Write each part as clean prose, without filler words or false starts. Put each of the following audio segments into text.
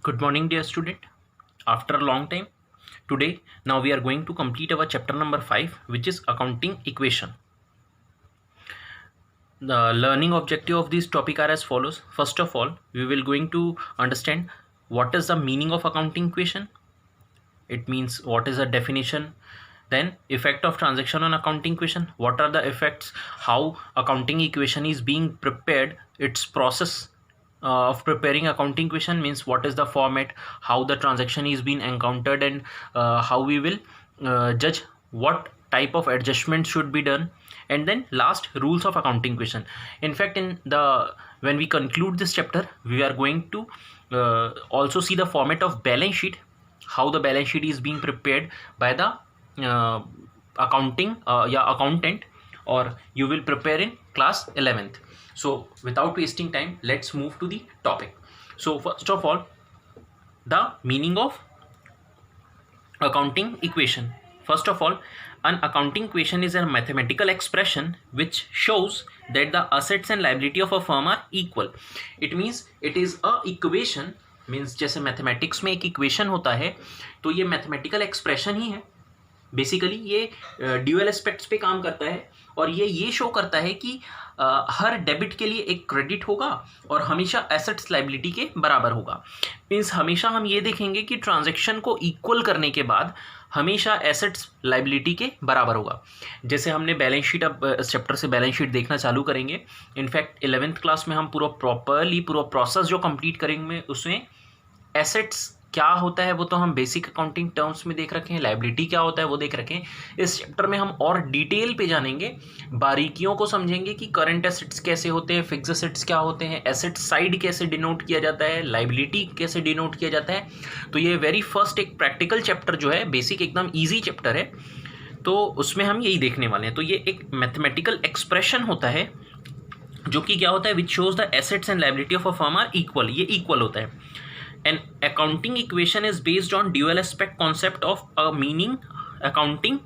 Good morning, dear student. After a long time, today now we are going to complete our chapter number 5, which is accounting equation. The learning objective of this topic are as follows. First of all, we will going to understand what is the meaning of accounting equation. It means what is the definition. Then effect of transaction on accounting equation. What are the effects? How accounting equation is being prepared. Its process of preparing accounting equation means what is the format, how the transaction is being encountered, and how we will judge what type of adjustment should be done. And then last, rules of accounting equation. In fact, when we conclude this chapter, we are going to also see the format of balance sheet, how the balance sheet is being prepared by the accountant, or you will prepare in class 11th. So without wasting time, let's move to the topic. So first of all, the meaning of accounting equation. First of all, an accounting equation is a mathematical expression which shows that the assets and liability of a firm are equal. It means it is a equation, means जैसे mathematics में एक equation होता है, तो ये mathematical expression ही है. Basically ये dual aspects पे काम करता है और ये शो करता है कि हर डेबिट के लिए एक क्रेडिट होगा और हमेशा एसेट्स लाइबिलिटी के बराबर होगा. मीन्स हमेशा हम ये देखेंगे कि ट्रांजैक्शन को इक्वल करने के बाद हमेशा एसेट्स लाइबिलिटी के बराबर होगा. जैसे हमने बैलेंस शीट, अब इस चैप्टर से बैलेंस शीट देखना चालू करेंगे. इनफैक्ट 11th क्लास में हम पूरा प्रोसेस जो कंप्लीट करेंगे उसमें एसेट्स क्या होता है वो तो हम बेसिक अकाउंटिंग टर्म्स में देख रखे हैं, लाइबिलिटी क्या होता है वो देख रखे हैं. इस चैप्टर में हम और डिटेल पे जानेंगे, बारीकियों को समझेंगे कि करंट एसेट्स कैसे होते हैं, फिक्स एसेट्स क्या होते हैं, एसेट साइड कैसे डिनोट किया जाता है, लाइबिलिटी कैसे डिनोट किया जाता है. तो ये वेरी फर्स्ट एक प्रैक्टिकल चैप्टर जो है, बेसिक एकदम ईजी चैप्टर है, तो उसमें हम यही देखने वाले हैं. तो ये एक मैथमेटिकल एक्सप्रेशन होता है जो कि क्या होता है, which shows the assets and liability of a firm are equal. ये इक्वल होता है. An accounting equation is based on dual aspect concept of a accounting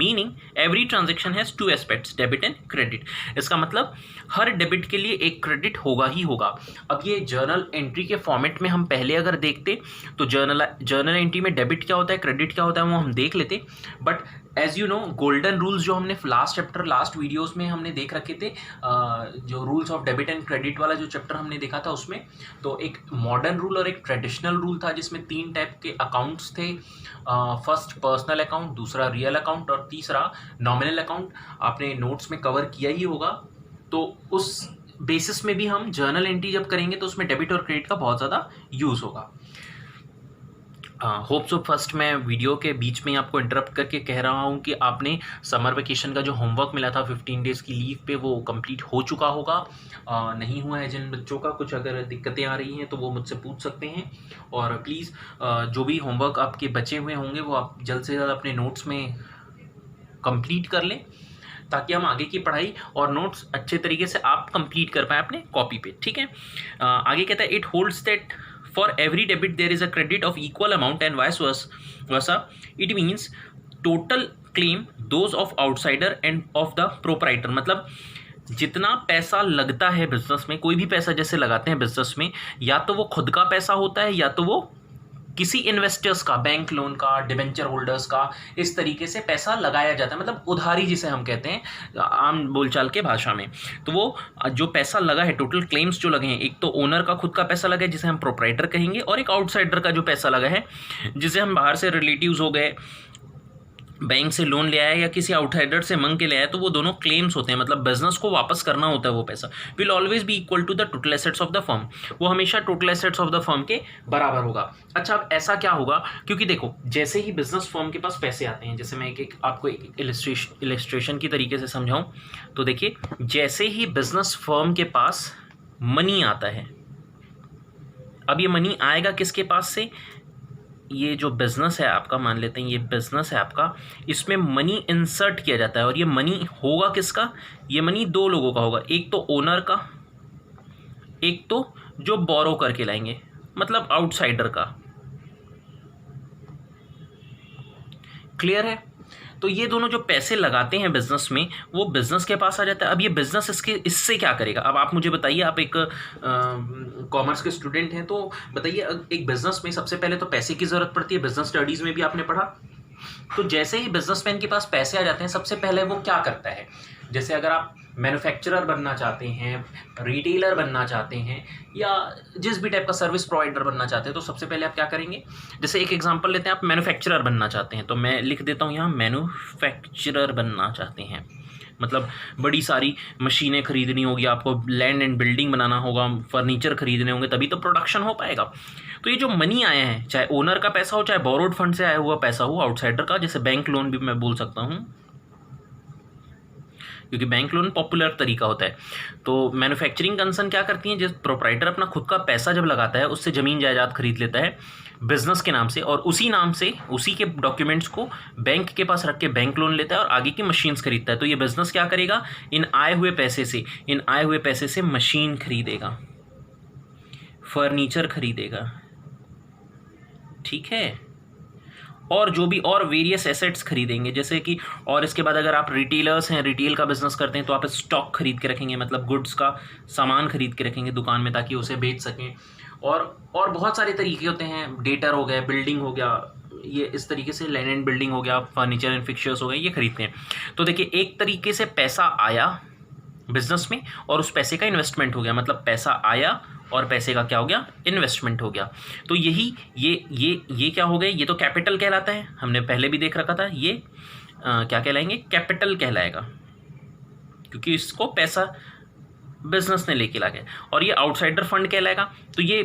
meaning every transaction has two aspects, debit and credit. इसका मतलब हर debit के लिए एक credit होगा ही होगा. अब ये जर्नल एंट्री के फॉर्मेट में हम पहले अगर देखते तो जर्नल एंट्री में डेबिट क्या होता है, क्रेडिट क्या होता है वो हम देख लेते. But as you know, golden rules जो हमने लास्ट वीडियोस में हमने देख रखे थे, जो rules of debit and credit वाला जो चैप्टर हमने देखा था उसमें, तो एक मॉडर्न रूल और एक ट्रेडिशनल रूल था जिसमें 3 टाइप के अकाउंट्स थे. फर्स्ट पर्सनल अकाउंट, दूसरा रियल अकाउंट और तीसरा नॉमिनल अकाउंट. आपने नोट्स में कवर किया ही होगा. तो उस बेसिस में भी हम जर्नल एंट्री जब करेंगे तो उसमें डेबिट और क्रेडिट का बहुत ज़्यादा यूज़ होगा. होप सो फर्स्ट मैं वीडियो के बीच में आपको इंटरप्ट करके कह रहा हूँ कि आपने समर वेकेशन का जो होमवर्क मिला था 15 डेज़ की लीव पे, वो कंप्लीट हो चुका होगा. नहीं हुआ है जिन बच्चों का, कुछ अगर दिक्कतें आ रही हैं तो वो मुझसे पूछ सकते हैं. और प्लीज़ जो भी होमवर्क आपके बचे हुए होंगे वो आप जल्द से जल्द अपने नोट्स में कंप्लीट कर लें, ताकि हम आगे की पढ़ाई और नोट्स अच्छे तरीके से आप कंप्लीट कर पाएँ अपने कॉपी पे. ठीक है. आगे कहता है, it holds that for every debit there is a credit of equal amount and vice versa. It means total claim those of outsider and of the proprietor. मतलब जितना पैसा लगता है बिजनेस में, कोई भी पैसा जैसे लगाते हैं बिजनेस में, या तो वो खुद का पैसा होता है या तो वो किसी इन्वेस्टर्स का, बैंक लोन का, डिबेंचर होल्डर्स का, इस तरीके से पैसा लगाया जाता है. मतलब उधारी जिसे हम कहते हैं आम बोलचाल के भाषा में. तो वो जो पैसा लगा है, टोटल क्लेम्स जो लगे हैं, एक तो ओनर का खुद का पैसा लगा है जिसे हम प्रोप्राइटर कहेंगे, और एक आउटसाइडर का जो पैसा लगा है जिसे हम बाहर से रिलेटिव्स हो गए, बैंक से लोन ले आया या किसी आउटसाइडर से मंग के ले आया, तो वो दोनों क्लेम्स होते हैं. मतलब बिजनेस को वापस करना होता है वो पैसा. Will always be equal to the total assets of the firm. वो हमेशा total assets of the firm के बराबर होगा. अच्छा, अब ऐसा क्या होगा, क्योंकि देखो जैसे ही बिजनेस फर्म के पास पैसे आते हैं, जैसे मैं आपको एक इलस्ट्रेशन की तरीके से समझाऊं तो देखिए, जैसे ही बिजनेस फर्म के पास मनी आता है, अब ये मनी आएगा किसके पास से, ये जो बिज़नेस है आपका, मान लेते हैं ये बिज़नेस है आपका, इसमें मनी इंसर्ट किया जाता है. और ये मनी होगा किसका, ये मनी 2 लोगों का होगा, एक तो ओनर का, एक तो जो बोरो करके लाएंगे, मतलब आउटसाइडर का. क्लियर है. तो ये दोनों जो पैसे लगाते हैं बिजनेस में वो बिजनेस के पास आ जाता है। अब ये बिजनेस इससे क्या करेगा? अब आप मुझे बताइए, आप एक कॉमर्स के स्टूडेंट हैं, तो बताइए एक बिजनेस में सबसे पहले तो पैसे की ज़रूरत पड़ती है। बिजनेस स्टडीज़ में भी आपने पढ़ा। तो जैसे ही बिजनेसमैन के पास पैसे आ जाते हैं, सबसे पहले वो क्या करता है? जैसे अगर आप मैन्युफैक्चरर बनना चाहते हैं, रिटेलर बनना चाहते हैं, या जिस भी टाइप का सर्विस प्रोवाइडर बनना चाहते हैं, तो सबसे पहले आप क्या करेंगे? जैसे एक एग्जांपल लेते हैं, आप मैन्युफैक्चरर बनना चाहते हैं, तो मैं लिख देता हूँ यहाँ, मैन्युफैक्चरर बनना चाहते हैं मतलब बड़ी सारी मशीनें खरीदनी होगी आपको, लैंड एंड बिल्डिंग बनाना होगा, फर्नीचर खरीदने होंगे, तभी तो प्रोडक्शन हो पाएगा। तो ये जो मनी आया है, चाहे ओनर का पैसा हो, चाहे बोरोड फंड से आया हुआ पैसा हो, आउटसाइडर का, जैसे बैंक लोन भी मैं बोल सकता हूँ, क्योंकि बैंक लोन पॉपुलर तरीका होता है। तो मैन्युफैक्चरिंग कंसर्न क्या करती हैं? जिस प्रोप्राइटर अपना खुद का पैसा जब लगाता है, उससे ज़मीन जायदाद खरीद लेता है बिजनेस के नाम से, और उसी नाम से उसी के डॉक्यूमेंट्स को बैंक के पास रख के बैंक लोन लेता है और आगे की मशीन्स खरीदता है। तो ये बिजनेस क्या करेगा? इन आए हुए पैसे से मशीन खरीदेगा, फर्नीचर खरीदेगा, ठीक है, और जो भी और वेरियस एसेट्स खरीदेंगे, जैसे कि, और इसके बाद अगर आप रिटेलर्स हैं, रिटेल का बिजनेस करते हैं, तो आप स्टॉक खरीद के रखेंगे, मतलब गुड्स का सामान खरीद के रखेंगे दुकान में, ताकि उसे बेच सकें। और बहुत सारे तरीके होते हैं, डेटर हो गया, बिल्डिंग हो गया, ये इस तरीके से लैंड एंड बिल्डिंग हो गया, फर्नीचर एंड फिक्चर्स हो गए, ये खरीदते हैं। तो देखिए, एक तरीके से पैसा आया बिजनेस में और उस पैसे का इन्वेस्टमेंट हो गया, मतलब पैसा आया और पैसे का क्या हो गया? इन्वेस्टमेंट हो गया। तो यही ये क्या हो गए? ये तो कैपिटल कहलाता है, हमने पहले भी देख रखा था। ये क्या कहलाएंगे? कैपिटल कहलाएगा, क्योंकि इसको पैसा बिजनेस ने लेके ला गया। और ये आउटसाइडर फंड कहलाएगा। तो ये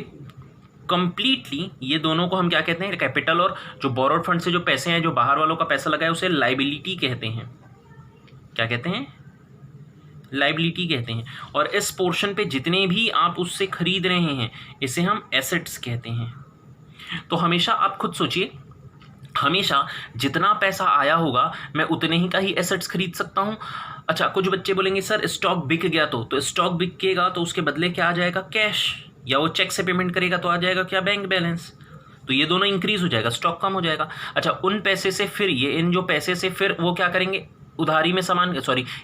कंप्लीटली ये दोनों को हम क्या कहते हैं? कैपिटल और जो बोरोड फंड से जो पैसे हैं, जो बाहर वालों का पैसा लगा है, उसे लाइबिलिटी कहते हैं। क्या कहते हैं? लाइबिलिटी कहते हैं। और इस पोर्शन पे जितने भी आप उससे खरीद रहे हैं, इसे हम एसेट्स कहते हैं। तो हमेशा आप खुद सोचिए, हमेशा जितना पैसा आया होगा मैं उतने ही का ही एसेट्स खरीद सकता हूँ। अच्छा, कुछ बच्चे बोलेंगे सर स्टॉक बिक गया तो स्टॉक बिकेगा तो उसके बदले क्या आ जाएगा? कैश, या वो चेक से पेमेंट करेगा तो आ जाएगा क्या? Bank balance. तो ये दोनों इंक्रीज हो जाएगा, स्टॉक कम हो जाएगा। अच्छा, उन पैसे से फिर इन जो पैसे से फिर वो क्या करेंगे? उधारी में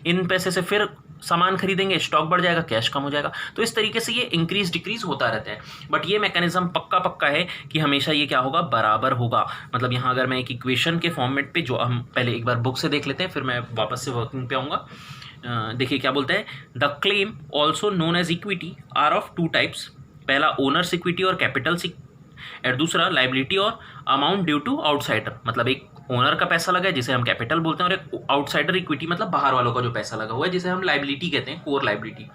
इन पैसे से फिर सामान खरीदेंगे, स्टॉक बढ़ जाएगा, कैश कम हो जाएगा। तो इस तरीके से ये इंक्रीज डिक्रीज होता रहता है। बट ये मैकेनिज्म पक्का है कि हमेशा ये क्या होगा? बराबर होगा। मतलब यहाँ अगर मैं एक इक्वेशन के फॉर्मेट पे, जो हम पहले एक बार बुक से देख लेते हैं, फिर मैं वापस से वर्किंग पे आऊँगा। देखिए क्या बोलता है, the claim also known as equity are of two types. पहला ओनर्स इक्विटी और कैपिटल, और दूसरा लाइबिलिटी और अमाउंट ड्यू टू आउटसाइडर। मतलब एक ओनर का पैसा लगा है जिसे हम कैपिटल बोलते हैं, और एक आउटसाइडर इक्विटी मतलब बाहर वालों का जो पैसा लगा हुआ है, जिसे हम लाइबिलिटी कहते हैं, कोर लाइबिलिटी।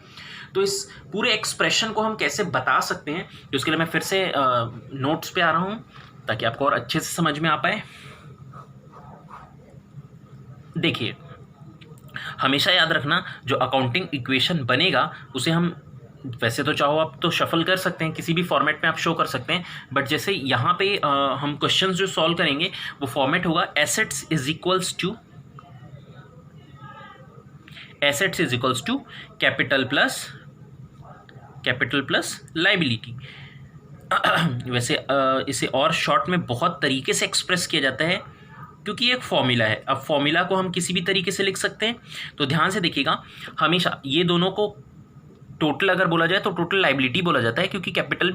तो इस पूरे एक्सप्रेशन को हम कैसे बता सकते हैं, उसके लिए मैं फिर से नोट्स पे आ रहा हूँ ताकि आपको और अच्छे से समझ में आ पाए। देखिए, हमेशा याद रखना, जो अकाउंटिंग इक्वेशन बनेगा उसे हम, वैसे तो चाहो आप तो शफल कर सकते हैं, किसी भी फॉर्मेट में आप शो कर सकते हैं, बट जैसे यहाँ पे हम क्वेश्चंस जो सॉल्व करेंगे वो फॉर्मेट होगा assets is equals to capital plus liability. वैसे इसे और शॉर्ट में बहुत तरीके से एक्सप्रेस किया जाता है, क्योंकि एक फॉर्मूला है। अब फॉर्मूला को हम किसी भी तरीके से लिख सकते हैं। तो ध्यान से देखिएगा, हमेशा ये दोनों को टोटल अगर बोला जाए तो टोटल लाइबिलिटी बोला जाता है, क्योंकि कैपिटल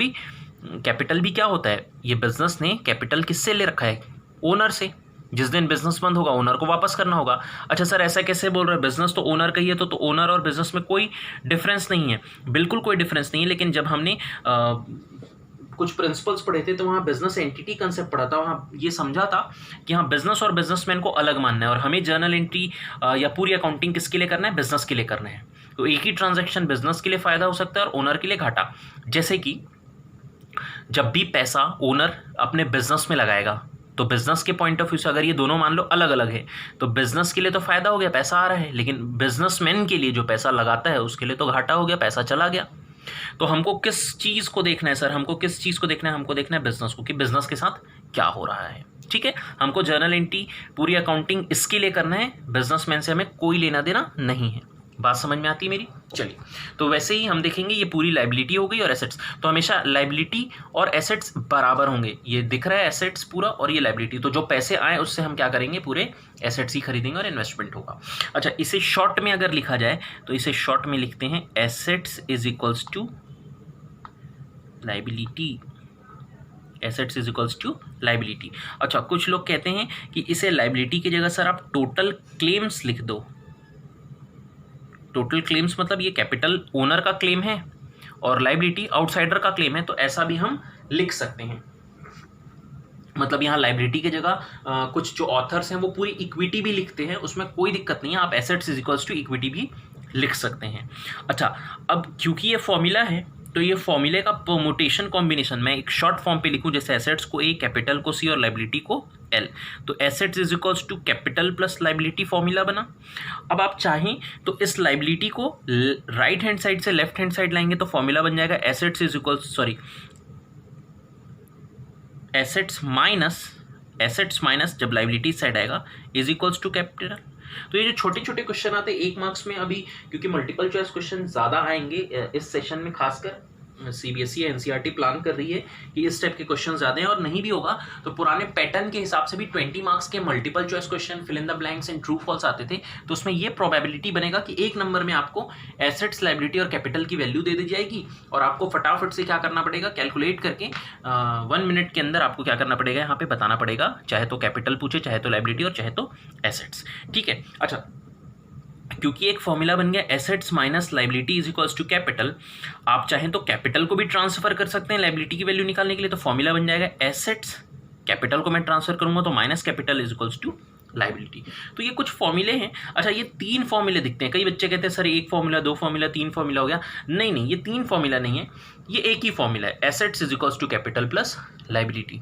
भी क्या होता है? ये बिजनेस ने कैपिटल किससे ले रखा है? ओनर से। जिस दिन बिजनेस बंद होगा ओनर को वापस करना होगा। अच्छा सर, ऐसा कैसे बोल रहे हैं? बिजनेस तो ओनर का ही है, तो ओनर और बिजनेस में कोई डिफरेंस नहीं है। बिल्कुल कोई डिफरेंस नहीं है, लेकिन जब हमने कुछ प्रिंसिपल्स पढ़े थे तो वहाँ बिजनेस एंटिटी कंसेप्ट पढ़ा था, वहाँ ये समझा था कि हाँ, बिजनेस और बिजनेसमैन को अलग मानना है, और हमें जर्नल एंट्री या पूरी अकाउंटिंग किसके लिए करना है? बिजनेस के लिए करना है। तो एक ही ट्रांजैक्शन बिजनेस के लिए फ़ायदा हो सकता है और ओनर के लिए घाटा। जैसे कि जब भी पैसा ओनर अपने बिजनेस में लगाएगा, तो बिजनेस के पॉइंट ऑफ व्यू से अगर ये दोनों मान लो अलग अलग है, तो बिजनेस के लिए तो फ़ायदा हो गया, पैसा आ रहा है, लेकिन बिजनेसमैन के लिए जो पैसा लगाता है उसके लिए तो घाटा हो गया, पैसा चला गया। तो हमको किस चीज़ को देखना है सर? हमको किस चीज़ को देखना है? हमको देखना है बिजनेस को, कि बिजनेस के साथ क्या हो रहा है। ठीक है, हमको जर्नल एंट्री पूरी अकाउंटिंग इसके लिए करना है, बिजनेसमैन से हमें कोई लेना देना नहीं है। बात समझ में आती है मेरी? चलिए, तो वैसे ही हम देखेंगे ये पूरी लाइबिलिटी हो गई और एसेट्स। तो हमेशा लाइबिलिटी और एसेट्स बराबर होंगे। ये दिख रहा है एसेट्स पूरा और ये लाइबिलिटी, तो जो पैसे आए उससे हम क्या करेंगे, पूरे एसेट्स ही खरीदेंगे और इन्वेस्टमेंट होगा। अच्छा, इसे शॉर्ट में अगर लिखा जाए तो इसे शॉर्ट में लिखते हैं assets is equals to liability. Assets is equals to liability. अच्छा, कुछ लोग कहते हैं कि इसे लाइबिलिटी की जगह सर आप टोटल क्लेम्स लिख दो। टोटल क्लेम्स मतलब ये कैपिटल ओनर का क्लेम है और लाइबिलिटी आउटसाइडर का क्लेम है, तो ऐसा भी हम लिख सकते हैं। मतलब यहाँ लाइबिलिटी की जगह कुछ जो ऑथर्स हैं वो पूरी इक्विटी भी लिखते हैं, उसमें कोई दिक्कत नहीं है, आप assets is equals to equity भी लिख सकते हैं। अच्छा, अब क्योंकि ये फॉर्मूला है तो ये फॉर्मूले का परमुटेशन कॉम्बिनेशन मैं एक शॉर्ट फॉर्म पे लिखूं, जैसे एसेट्स को ए, कैपिटल को सी और लाइबिलिटी को एल, तो assets is equals to capital plus liability formula बना। अब आप चाहें तो इस लाइबिलिटी को राइट हैंड साइड से लेफ्ट हैंड साइड लाएंगे तो फॉर्मूला बन जाएगा assets is equals assets minus जब लाइबिलिटी साइड आएगा इज इक्वल्स टू कैपिटल। तो ये जो छोटे छोटे क्वेश्चन आते हैं 1 मार्क्स में, अभी क्योंकि मल्टीपल चॉइस क्वेश्चन ज़्यादा आएंगे इस सेशन में, खासकर सीबीएसई या एनसीईआरटी प्लान कर रही है कि इस टाइप के क्वेश्चन ज़्यादा हैं, और नहीं भी होगा तो पुराने पैटर्न के हिसाब से भी 20 मार्क्स के multiple choice question fill in the blanks and true false आते थे। तो उसमें ये प्रोबेबिलिटी बनेगा कि एक नंबर में आपको एसेट्स, लाइबिलिटी और कैपिटल की वैल्यू दे दी जाएगी और आपको फटाफट से क्या करना पड़ेगा, कैलकुलेट करके 1 मिनट के अंदर आपको क्या करना पड़ेगा, यहाँ पे बताना पड़ेगा, चाहे तो कैपिटल पूछे, चाहे तो लाइबिलिटी और चाहे तो एसेट्स। ठीक है। अच्छा, क्योंकि एक फॉर्मूला बन गया assets minus liability is equals to capital, आप चाहें तो कैपिटल को भी ट्रांसफर कर सकते हैं लाइबिलिटी की वैल्यू निकालने के लिए, तो फॉर्मूला बन जाएगा एसेट्स, कैपिटल को मैं ट्रांसफर करूंगा तो minus capital is equals to liability. तो ये कुछ फॉर्मूले हैं। अच्छा, ये 3 फॉर्मूले दिखते हैं, कई बच्चे कहते हैं सर 1 फॉर्मूला, 2 फॉर्मूला, 3 फॉर्मूला हो गया। नहीं, ये 3 फॉर्मूला नहीं है, ये एक ही फॉर्मूला है, assets is equals to capital plus liability.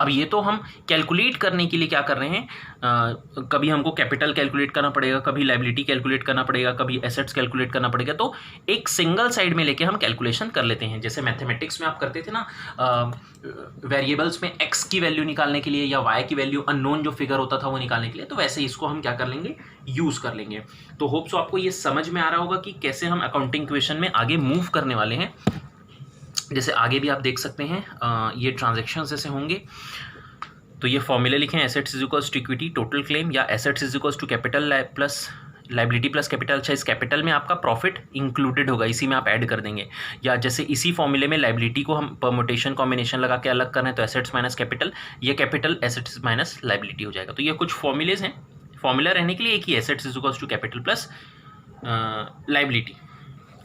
अब ये तो हम कैलकुलेट करने के लिए क्या कर रहे हैं, कभी हमको कैपिटल कैलकुलेट करना पड़ेगा, कभी लाइबिलिटी कैलकुलेट करना पड़ेगा, कभी एसेट्स कैलकुलेट करना पड़ेगा, तो एक सिंगल साइड में लेके हम कैलकुलेशन कर लेते हैं। जैसे मैथमेटिक्स में आप करते थे ना, वेरिएबल्स में एक्स की वैल्यू निकालने के लिए या वाई की वैल्यू, अननोन जो फिगर होता था वो निकालने के लिए, तो वैसे ही इसको हम क्या कर लेंगे, यूज़ कर लेंगे। तो होप सो आपको ये समझ में आ रहा होगा कि कैसे हम अकाउंटिंग इक्वेशन में आगे मूव करने वाले हैं। जैसे आगे भी आप देख सकते हैं, ये ट्रांजैक्शंस जैसे होंगे, तो ये फॉर्मूले लिखें, assets is equals to equity total claim, या assets is equals to capital plus liability plus capital. अच्छा, इस कैपिटल में आपका प्रॉफिट इंक्लूडेड होगा, इसी में आप ऐड कर देंगे, या जैसे इसी फॉर्मूले में लाइबिलिटी को हम परमुटेशन कॉम्बिनेशन लगा के अलग कर रहे हैं तो एसेट्स माइनस कैपिटल, ये कैपिटल एसेट्स माइनस लाइबिलिटी हो जाएगा। तो ये कुछ फॉर्मूलेज हैं, फॉर्मूला रहने के लिए एक ही, assets is equals to capital plus liability.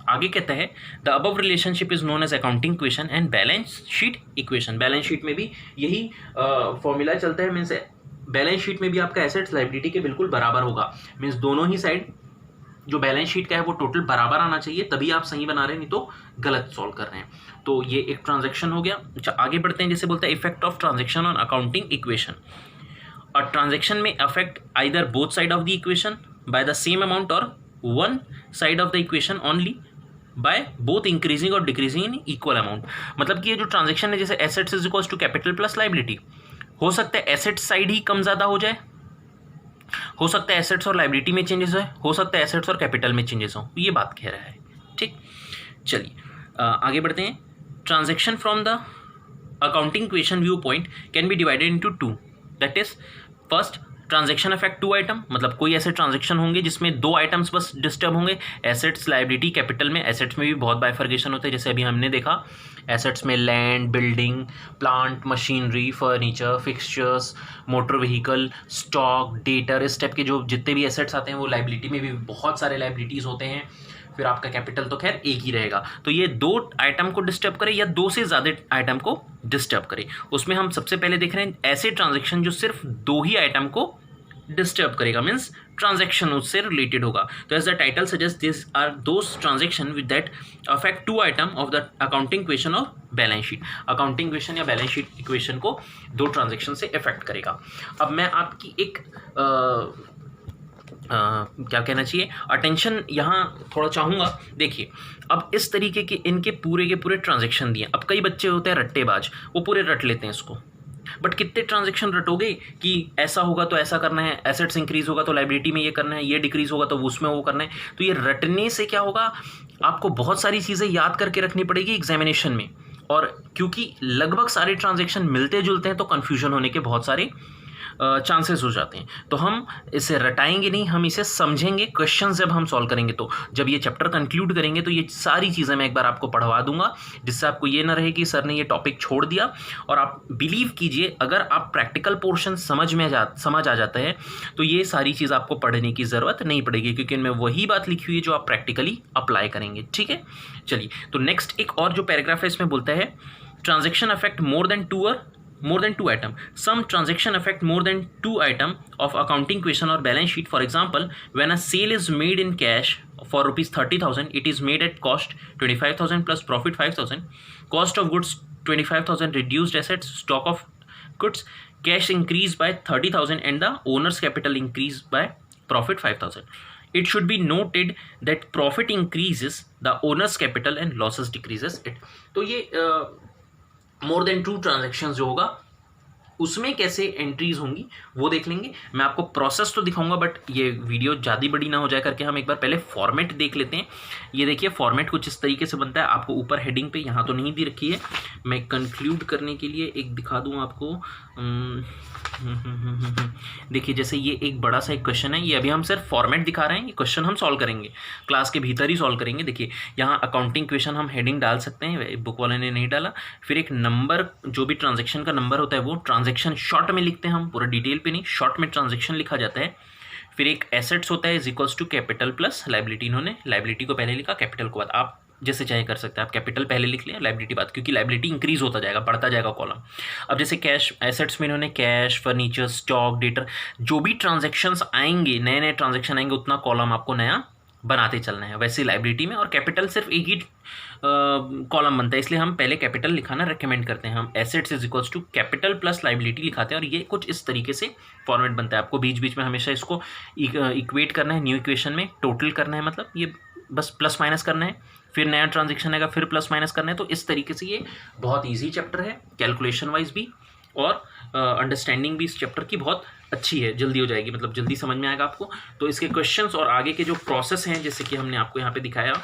आगे कहता है the above relationship is known as accounting equation and balance sheet equation. Balance sheet में भी यही फॉर्मूला चलता है, मीन्स बैलेंस शीट में भी आपका एसेट्स लाइबिलिटी के बिल्कुल बराबर होगा, मीन्स दोनों ही साइड जो बैलेंस शीट का है वो टोटल बराबर आना चाहिए, तभी आप सही बना रहे हैं, नहीं तो गलत सॉल्व कर रहे हैं। तो ये एक ट्रांजेक्शन हो गया। अच्छा, आगे बढ़ते हैं, जैसे बोलते हैं effect of transaction on accounting equation. और ट्रांजेक्शन में affect either both side of the equation by the same amount और one side of the equation only by both increasing और डिक्रीजिंग इन इक्वल अमाउंट। मतलब कि ये जो transaction है, जैसे assets is equals to capital plus liability, हो सकता है एसेट्स साइड ही कम ज़्यादा हो जाए, हो सकता है एसेट्स और लाइबिलिटी में चेंजेस हो सकता है एसेट्स और कैपिटल में चेंजेस हो, ये बात कह रहा है। ठीक, चलिए आगे बढ़ते हैं। Transaction from the accounting equation view point can be divided into 2, that is first transaction affect 2 item, मतलब कोई ऐसे ट्रांजेक्शन होंगे जिसमें 2 आइटम्स बस डिस्टर्ब होंगे, एसेट्स, लाइबिलिटी, कैपिटल में। एसेट्स में भी बहुत बाइफर्केशन होते हैं, जैसे अभी हमने देखा एसेट्स में land, building, plant, machinery, furniture, fixtures, motor vehicle, stock, debtor, इस टाइप के जो जितने भी एसेट्स आते हैं वो लाइबिलिटी में भी बहुत सारे लाइबिलिटीज़ होते हैं। फिर आपका कैपिटल तो खैर एक ही रहेगा। तो ये 2 आइटम को डिस्टर्ब करे या 2 से ज़्यादा आइटम को डिस्टर्ब करे, उसमें हम सबसे पहले देख रहे हैं ऐसे ट्रांजेक्शन जो सिर्फ 2 ही आइटम को डिस्टर्ब करेगा, मीन्स ट्रांजेक्शन उससे रिलेटेड होगा। तो as the title suggest, this are those transaction with that affect 2 item of the accounting equation और बैलेंस शीट। अकाउंटिंग इक्वेशन या बैलेंस शीट इक्वेशन को 2 ट्रांजेक्शन से इफेक्ट करेगा। अब मैं आपकी एक क्या कहना चाहिए, अटेंशन यहाँ थोड़ा चाहूँगा। देखिए, अब इस तरीके के इनके पूरे के पूरे ट्रांजेक्शन दिए। अब कई बच्चे होते हैं रट्टेबाज, वो पूरे रट लेते हैं इसको। बट कितने ट्रांजेक्शन रटोगे कि ऐसा होगा तो ऐसा करना है, एसेट्स इंक्रीज होगा तो लाइबिलिटी में ये करना है, ये डिक्रीज होगा तो उसमें वो करना है। तो ये रटने से क्या होगा, आपको बहुत सारी चीज़ें याद करके रखनी पड़ेगी एग्जामिनेशन में, और क्योंकि लगभग सारे ट्रांजेक्शन मिलते जुलते हैं तो कन्फ्यूजन होने के बहुत सारे चांसेस हो जाते हैं। तो हम इसे रटाएंगे नहीं, हम इसे समझेंगे। क्वेश्चन जब हम सॉल्व करेंगे, तो जब ये चैप्टर कंक्लूड करेंगे तो ये सारी चीज़ें मैं एक बार आपको पढ़वा दूंगा, जिससे आपको ये ना रहे कि सर ने ये टॉपिक छोड़ दिया। और आप बिलीव कीजिए, अगर आप प्रैक्टिकल पोर्शन समझ आ जाता है तो ये सारी चीज़ आपको पढ़ने की ज़रूरत नहीं पड़ेगी, क्योंकि इनमें वही बात लिखी हुई है जो आप प्रैक्टिकली अप्लाई करेंगे। ठीक है, चलिए। तो नेक्स्ट एक और जो पैराग्राफ है इसमें बोलता है, transaction affect more than two item. Some transaction affect more than two item of accounting question or balance sheet. For example, when a sale is made in cash for rupees 30,000, it is made at cost 25,000 plus profit 5,000. Cost of goods 25,000, reduced assets, stock of goods, cash increased by 30,000 and the owner's capital increased by profit 5,000. It should be noted that profit increases the owner's capital and losses decreases it. तो ये more than to transactions जो होगा उसमें कैसे entries होंगी वो देख लेंगे। मैं आपको प्रोसेस तो दिखाऊंगा, बट ये वीडियो ज़्यादा बड़ी ना हो जाए करके हम एक बार पहले फॉर्मेट देख लेते हैं। ये देखिए फॉर्मेट कुछ इस तरीके से बनता है। आपको ऊपर हेडिंग पे यहाँ तो नहीं दी रखी है, मैं कंक्लूड करने के लिए एक दिखा दूँ आपको। देखिए जैसे ये एक बड़ा सा एक क्वेश्चन है, ये अभी हम सिर्फ फॉर्मेट दिखा रहे हैं, ये क्वेश्चन हम सॉल्व करेंगे, क्लास के भीतर ही सॉल्व करेंगे। देखिए यहाँ अकाउंटिंग क्वेश्चन हम हेडिंग डाल सकते हैं, बुक वाले ने नहीं डाला। फिर एक नंबर, जो भी ट्रांजेक्शन का नंबर होता है वो ट्रांजेक्शन शॉर्ट में लिखते हैं हम, पूरा डिटेल पे नहीं, शॉर्ट में ट्रांजेक्शन लिखा जाता है। फिर एक एसेट्स होता है is equals to capital plus liability. इन्होंने लाइबिलिटी को पहले लिखा, कैपिटल को बाद। आप जैसे चाहे कर सकते हैं, आप कैपिटल पहले लिख लें, लाइबिलिटी बाद, क्योंकि लाइबिलिटी इंक्रीज होता जाएगा, बढ़ता जाएगा कॉलम। अब जैसे कैश, एसेट्स में इन्होंने कैश, फर्नीचर, स्टॉक, डेटर, जो भी ट्रांजेक्शन्स आएंगे, नए नए ट्रांजेक्शन आएंगे, उतना कॉलम आपको नया बनाते चलना है। वैसे लाइबिलिटी में और कैपिटल सिर्फ एक ही कॉलम बनता है, इसलिए हम पहले कैपिटल लिखाना रेकमेंड करते हैं। हम assets is equals to capital plus liability लिखाते हैं, और ये कुछ इस तरीके से फॉर्मेट बनता है। आपको बीच बीच में हमेशा इसको इक्वेट करना है, न्यू इक्वेशन में टोटल करना है, मतलब ये बस प्लस माइनस करना है, फिर नया ट्रांजेक्शन आएगा, फिर प्लस माइनस करना है। तो इस तरीके से ये बहुत ईजी चैप्टर है, कैलकुलेशन वाइज भी और अंडरस्टैंडिंग भी इस चैप्टर की बहुत अच्छी है, जल्दी हो जाएगी, मतलब जल्दी समझ में आएगा आपको। तो इसके क्वेश्चंस और आगे के जो प्रोसेस हैं, जैसे कि हमने आपको यहाँ पे दिखाया,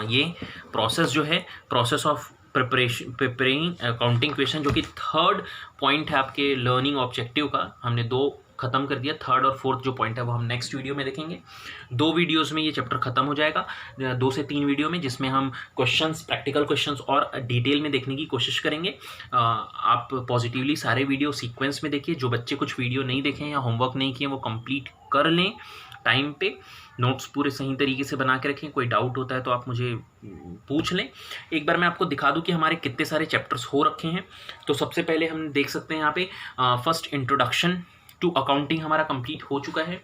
ये प्रोसेस जो है, process of preparing accounting question, जो कि थर्ड पॉइंट है आपके लर्निंग ऑब्जेक्टिव का, हमने 2 खत्म कर दिया। थर्ड और फोर्थ जो पॉइंट है वो हम नेक्स्ट वीडियो में देखेंगे। 2 वीडियोस में ये चैप्टर खत्म हो जाएगा, 2 से 3 वीडियो में, जिसमें हम क्वेश्चंस, प्रैक्टिकल क्वेश्चंस और डिटेल में देखने की कोशिश करेंगे। आप पॉजिटिवली सारे वीडियो सीक्वेंस में देखिए। जो बच्चे कुछ वीडियो नहीं देखें या होमवर्क नहीं किए वो कंप्लीट कर लें टाइम पे, नोट्स पूरे सही तरीके से बना के रखें। कोई डाउट होता है तो आप मुझे पूछ लें। एक बार मैं आपको दिखा दूं कि हमारे कितने सारे चैप्टर्स हो रखे हैं। तो सबसे पहले हम देख सकते हैं यहाँ पे फर्स्ट इंट्रोडक्शन टू अकाउंटिंग हमारा कंप्लीट हो चुका है,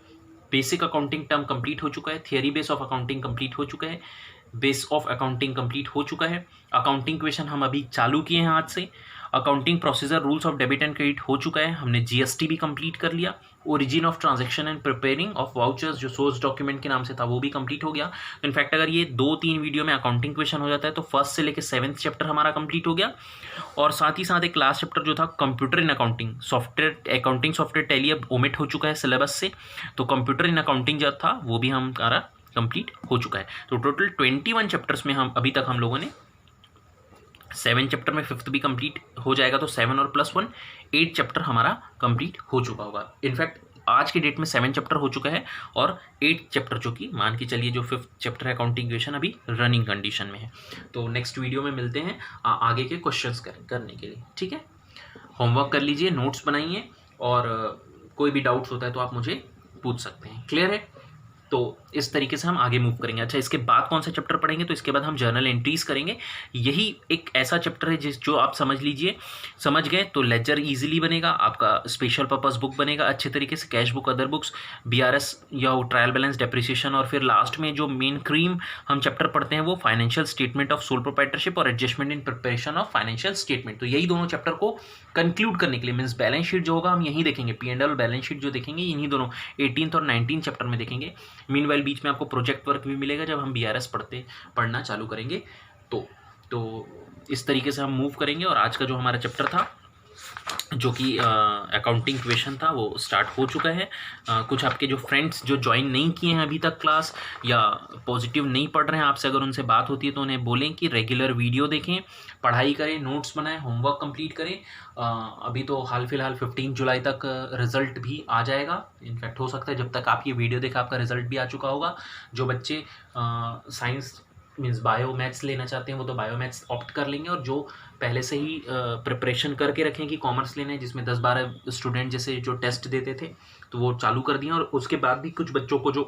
बेसिक अकाउंटिंग टर्म कंप्लीट हो चुका है, theory base of accounting complete हो चुका है, बेस ऑफ अकाउंटिंग कंप्लीट हो चुका है, अकाउंटिंग क्वेश्चन हम अभी चालू किए हैं आज से, accounting procedure, rules of debit and credit हो चुका है, हमने जीएसटी भी कंप्लीट कर लिया, origin of transaction and preparing of vouchers जो सोर्स डॉक्यूमेंट के नाम से था वो भी कंप्लीट हो गया। तो इनफैक्ट अगर ये 2-3 वीडियो में अकाउंटिंग क्वेश्चन हो जाता है तो फर्स्ट से लेकर 7th चैप्टर हमारा कंप्लीट हो गया। और साथ ही साथ एक लास्ट चैप्टर जो था computer in accounting, software accounting software tally अब ओमिट हो चुका है सिलेबस से, तो कंप्यूटर इन अकाउंटिंग जो था वो भी हमारा कंप्लीट हो चुका है। तो टोटल 21 चैप्टर्स में हम अभी तक हम लोगों ने 7 चैप्टर में 5th भी कंप्लीट हो जाएगा, तो 7 और +1 8 चैप्टर हमारा कंप्लीट हो चुका होगा। इनफैक्ट आज के डेट में 7 चैप्टर हो चुका है और 8 चैप्टर जो कि मान के चलिए जो 5th चैप्टर है अकाउंटिंग क्वेश्चन अभी रनिंग कंडीशन में है। तो नेक्स्ट वीडियो में मिलते हैं आगे के क्वेश्चंस करने के लिए। ठीक है, होमवर्क कर लीजिए, नोट्स बनाइए, और कोई भी डाउट्स होता है तो आप मुझे पूछ सकते हैं। क्लियर है? तो इस तरीके से हम आगे मूव करेंगे। अच्छा, इसके बाद कौन सा चैप्टर पढ़ेंगे? तो इसके बाद हम जर्नल एंट्रीज करेंगे। यही एक ऐसा चैप्टर है जो आप समझ लीजिए, समझ गए तो लेजर इजीली बनेगा, आपका स्पेशल पर्पस बुक बनेगा अच्छे तरीके से, cash book, other books, BRS या ट्रायल बैलेंस, डेप्रिसिएशन, और फिर लास्ट में जो मेन क्रीम हम चैप्टर पढ़ते हैं वो financial statement of sole proprietorship और adjustment in preparation of financial statement. तो यही दोनों चैप्टर को कंक्लूड करने के लिए, मीन्स बैलेंस शीट जो होगा हम यहीं देखेंगे, P&L और बैलेंस शीट जो देखेंगे इन्हीं दोनों 18th और 19th चैप्टर में देखेंगे। मीनवाइल बीच में आपको प्रोजेक्ट वर्क भी मिलेगा जब हम बीआरएस पढ़ना चालू करेंगे। तो इस तरीके से हम मूव करेंगे। और आज का जो हमारा चैप्टर था जो कि अकाउंटिंग क्वेश्चन था वो स्टार्ट हो चुका है। कुछ आपके जो फ्रेंड्स जो ज्वाइन नहीं किए हैं अभी तक क्लास या पॉजिटिव नहीं पढ़ रहे हैं, आपसे अगर उनसे बात होती है तो उन्हें बोलें कि रेगुलर वीडियो देखें, पढ़ाई करें, नोट्स बनाएं, होमवर्क कंप्लीट करें। अभी तो हाल फिलहाल 15 जुलाई तक रिज़ल्ट भी आ जाएगा। इनफैक्ट हो सकता है जब तक आप ये वीडियो देखें आपका रिज़ल्ट भी आ चुका होगा। जो बच्चे साइंस मीन्स बायो मैथ्स लेना चाहते हैं वो तो बायो मैथ्स ऑप्ट कर लेंगे, और जो पहले से ही प्रिपरेशन करके रखें कि कॉमर्स लेना है, जिसमें 10-12 स्टूडेंट जैसे जो टेस्ट देते थे तो वो चालू कर दिए। और उसके बाद भी कुछ बच्चों को जो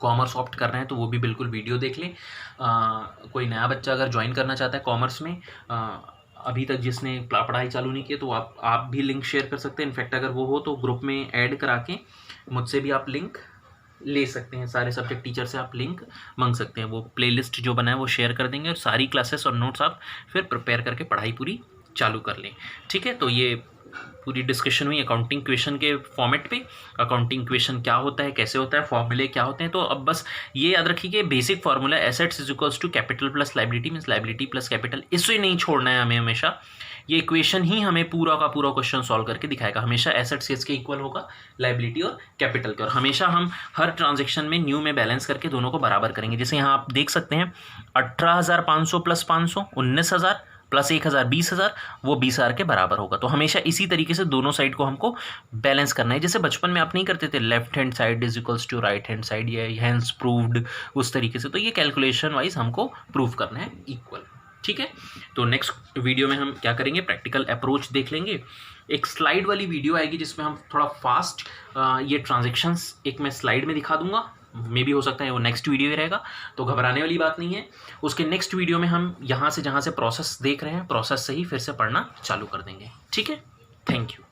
कॉमर्स ऑप्ट कर रहे हैं तो वो भी बिल्कुल वीडियो देख लें। कोई नया बच्चा अगर ज्वाइन करना चाहता है कॉमर्स में, अभी तक जिसने पढ़ाई चालू नहीं की तो आप भी लिंक शेयर कर सकते हैं। इनफैक्ट अगर वो हो तो ग्रुप में ऐड करा के मुझसे भी आप लिंक ले सकते हैं। सारे सब्जेक्ट टीचर से आप लिंक मांग सकते हैं, वो प्लेलिस्ट जो बना है वो शेयर कर देंगे और सारी क्लासेस और नोट्स आप फिर प्रिपेयर करके पढ़ाई पूरी चालू कर लें। ठीक है, तो ये पूरी डिस्कशन हुई अकाउंटिंग क्वेश्चन के फॉर्मेट पे। अकाउंटिंग क्वेश्चन क्या होता है, कैसे होता है, फॉर्मूले क्या होते हैं। तो अब बस ये याद रखिए कि basic formula assets is equals to capital plus liability means liability plus capital, इससे नहीं छोड़ना है हमें हमेशा। ये इक्वेशन ही हमें पूरा का पूरा क्वेश्चन सॉल्व करके दिखाएगा। हमेशा एसेट्स किसके इक्वल होगा, लायबिलिटी और कैपिटल के। और हमेशा हम हर ट्रांजेक्शन में न्यू में बैलेंस करके दोनों को बराबर करेंगे। जैसे यहाँ आप देख सकते हैं 18,500 प्लस 500 19,000 प्लस 1,000 20,000, वो 20,000 के बराबर होगा। तो हमेशा इसी तरीके से दोनों साइड को हमको बैलेंस करना है। जैसे बचपन में आप नहीं करते थे left hand side is equals to right hand side, ये हैंड्स प्रूव्ड उस तरीके से। तो ये कैलकुलेशन वाइज हमको प्रूव करना है इक्वल। ठीक है, तो नेक्स्ट वीडियो में हम क्या करेंगे, प्रैक्टिकल अप्रोच देख लेंगे। एक स्लाइड वाली वीडियो आएगी जिसमें हम थोड़ा फास्ट ये ट्रांजेक्शन्स एक मैं स्लाइड में दिखा दूंगा। मे भी हो सकता है वो नेक्स्ट वीडियो ही रहेगा, तो घबराने वाली बात नहीं है। उसके नेक्स्ट वीडियो में हम यहाँ से जहाँ से प्रोसेस देख रहे हैं प्रोसेस से ही फिर से पढ़ना चालू कर देंगे। ठीक है, थैंक यू।